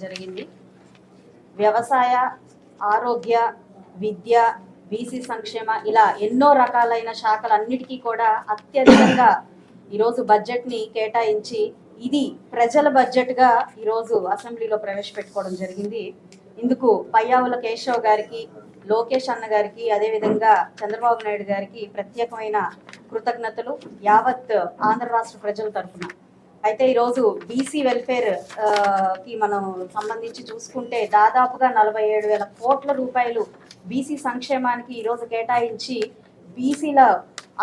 జరిగింది. వ్యవసాయ, ఆరోగ్య, విద్య, బీసీ సంక్షేమ ఇలా ఎన్నో రకాలైన శాఖలన్నిటికీ కూడా అత్యధికంగా ఈరోజు బడ్జెట్ని కేటాయించి ఇది ప్రజల బడ్జెట్గా ఈరోజు అసెంబ్లీలో ప్రవేశపెట్టుకోవడం జరిగింది. ఇందుకు పయ్యావుల కేశవ్ గారికి, లోకేష్ అన్న గారికి, అదేవిధంగా చంద్రబాబు నాయుడు గారికి ప్రత్యేకమైన కృతజ్ఞతలు యావత్ ఆంధ్ర రాష్ట్ర ప్రజల తరఫున. అయితే ఈరోజు బీసీ వెల్ఫేర్ కి మనం సంబంధించి చూసుకుంటే దాదాపుగా 47,000 కోట్ల రూపాయలు బీసీ సంక్షేమానికి ఈరోజు కేటాయించి బీసీల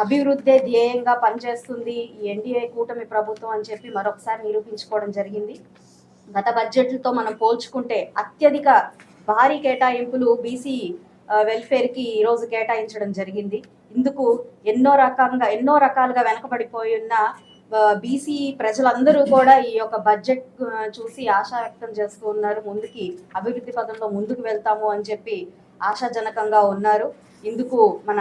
అభివృద్ధి ధ్యేయంగా పనిచేస్తుంది ఈ ఎన్డీఏ కూటమి ప్రభుత్వం అని చెప్పి మరొకసారి నిరూపించుకోవడం జరిగింది. గత బడ్జెట్లతో మనం పోల్చుకుంటే అత్యధిక భారీ కేటాయింపులు బీసీ వెల్ఫేర్కి ఈరోజు కేటాయించడం జరిగింది. ఇందుకు ఎన్నో రకాలుగా వెనకబడిపోయి ఉన్న బీసీ ప్రజలందరూ కూడా ఈ యొక్క బడ్జెట్ చూసి ఆశా వ్యక్తం చేస్తూ ఉన్నారు. ముందుకి అభివృద్ధి పదంలో ముందుకు వెళ్తాము అని చెప్పి ఆశాజనకంగా ఉన్నారు. ఇందుకు మన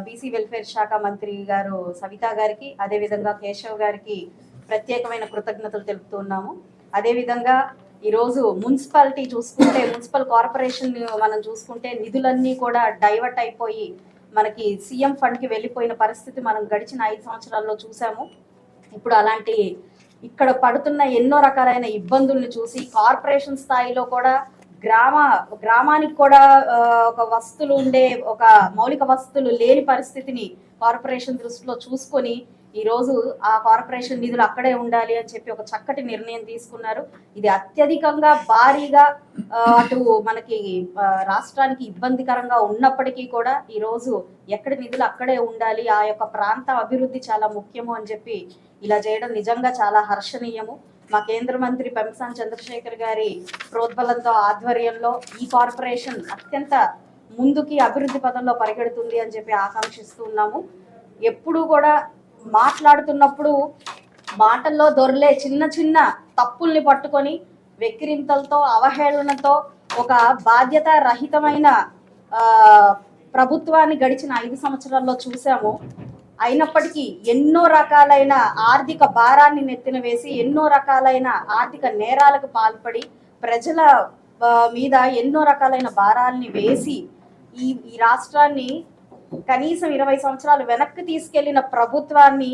బీసీ వెల్ఫేర్ శాఖ మంత్రి గారు సవితా గారికి, అదేవిధంగా కేశవ్ గారికి ప్రత్యేకమైన కృతజ్ఞతలు తెలుపుతున్నాము. అదేవిధంగా ఈరోజు మున్సిపాలిటీ చూసుకుంటే, మున్సిపల్ కార్పొరేషన్ మనం చూసుకుంటే నిధులన్నీ కూడా డైవర్ట్ అయిపోయి మనకి సీఎం ఫండ్కి వెళ్ళిపోయిన పరిస్థితి మనం గడిచిన 5 సంవత్సరాల్లో చూసాము. ఇప్పుడు అలాంటి ఇక్కడ పడుతున్న ఎన్నో రకాలైన ఇబ్బందుల్ని చూసి కార్పొరేషన్ స్థాయిలో కూడా గ్రామానికి కూడా ఒక వస్తువులు ఉండే, ఒక మౌలిక వస్తువులు లేని పరిస్థితిని కార్పొరేషన్ దృష్టిలో చూసుకొని ఈరోజు ఆ కార్పొరేషన్ నిధులు అక్కడే ఉండాలి అని చెప్పి ఒక చక్కటి నిర్ణయం తీసుకున్నారు. ఇది అత్యధికంగా భారీగా అటు మనకి రాష్ట్రానికి ఇబ్బందికరంగా ఉన్నప్పటికీ కూడా ఈరోజు ఎక్కడి నిధులు అక్కడే ఉండాలి, ఆ యొక్క ప్రాంత అభివృద్ధి చాలా ముఖ్యము అని చెప్పి ఇలా చేయడం నిజంగా చాలా హర్షణీయము. మా కేంద్ర మంత్రి పెంసాని చంద్రశేఖర్ గారి ప్రోద్బలంతో ఆధ్వర్యంలో ఈ కార్పొరేషన్ అత్యంత ముందుకి అభివృద్ధి పదంలో పరిగెడుతుంది అని చెప్పి ఆకాంక్షిస్తున్నాము. ఎప్పుడు కూడా మాట్లాడుతున్నప్పుడు మాటల్లో దొరలే చిన్న చిన్న తప్పుల్ని పట్టుకొని వెక్కిరింతలతో, అవహేళనతో ఒక బాధ్యత రహితమైన ప్రభుత్వాన్ని గడిచిన 5 సంవత్సరాల్లో చూసాము. అయినప్పటికీ ఎన్నో రకాలైన ఆర్థిక భారాన్ని నెత్తిన వేసి, ఎన్నో రకాలైన ఆర్థిక నేరాలకు పాల్పడి ప్రజల మీద ఎన్నో రకాలైన భారాల్ని వేసి ఈ రాష్ట్రాన్ని కనీసం 20 సంవత్సరాలు వెనక్కి తీసుకెళ్లిన ప్రభుత్వాన్ని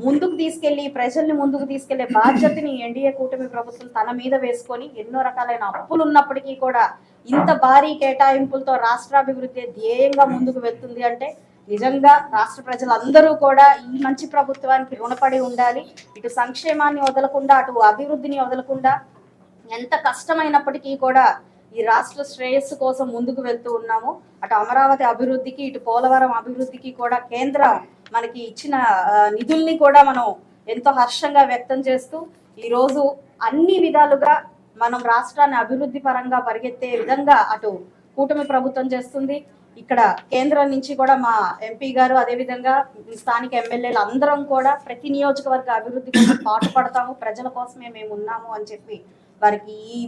ముందుకు తీసుకెళ్లి ప్రజల్ని ముందుకు తీసుకెళ్లే బాధ్యతని ఎన్డీఏ కూటమి ప్రభుత్వం తన మీద వేసుకొని ఎన్నో రకాలైన అప్పులు ఉన్నప్పటికీ కూడా ఇంత భారీ కేటాయింపులతో రాష్ట్రాభివృద్ధి ధ్యేయంగా ముందుకు వెళ్తుంది అంటే నిజంగా రాష్ట్ర ప్రజలందరూ కూడా ఈ మంచి ప్రభుత్వానికి రుణపడి ఉండాలి. ఇటు సంక్షేమాన్ని వదలకుండా, అటు అభివృద్ధిని వదలకుండా ఎంత కష్టమైనప్పటికీ కూడా ఈ రాష్ట్ర శ్రేయస్సు కోసం ముందుకు వెళ్తూ ఉన్నాము. అటు అమరావతి అభివృద్ధికి, ఇటు పోలవరం అభివృద్ధికి కూడా కేంద్రం మనకి ఇచ్చిన నిధుల్ని కూడా మనం ఎంతో హర్షంగా వ్యక్తం చేస్తూ ఈరోజు అన్ని విధాలుగా మనం రాష్ట్రాన్ని అభివృద్ధి పరంగా పరిగెత్తే విధంగా అటు కూటమి ప్రభుత్వం చేస్తుంది. ఇక్కడ కేంద్రం నుంచి కూడా మా ఎంపీ గారు, అదేవిధంగా స్థానిక ఎమ్మెల్యేలు అందరం కూడా ప్రతి నియోజకవర్గ అభివృద్ధి కోసం పాటుపడతాము, ప్రజల కోసమే మేము ఉన్నాము అని చెప్పి వారికి ఈ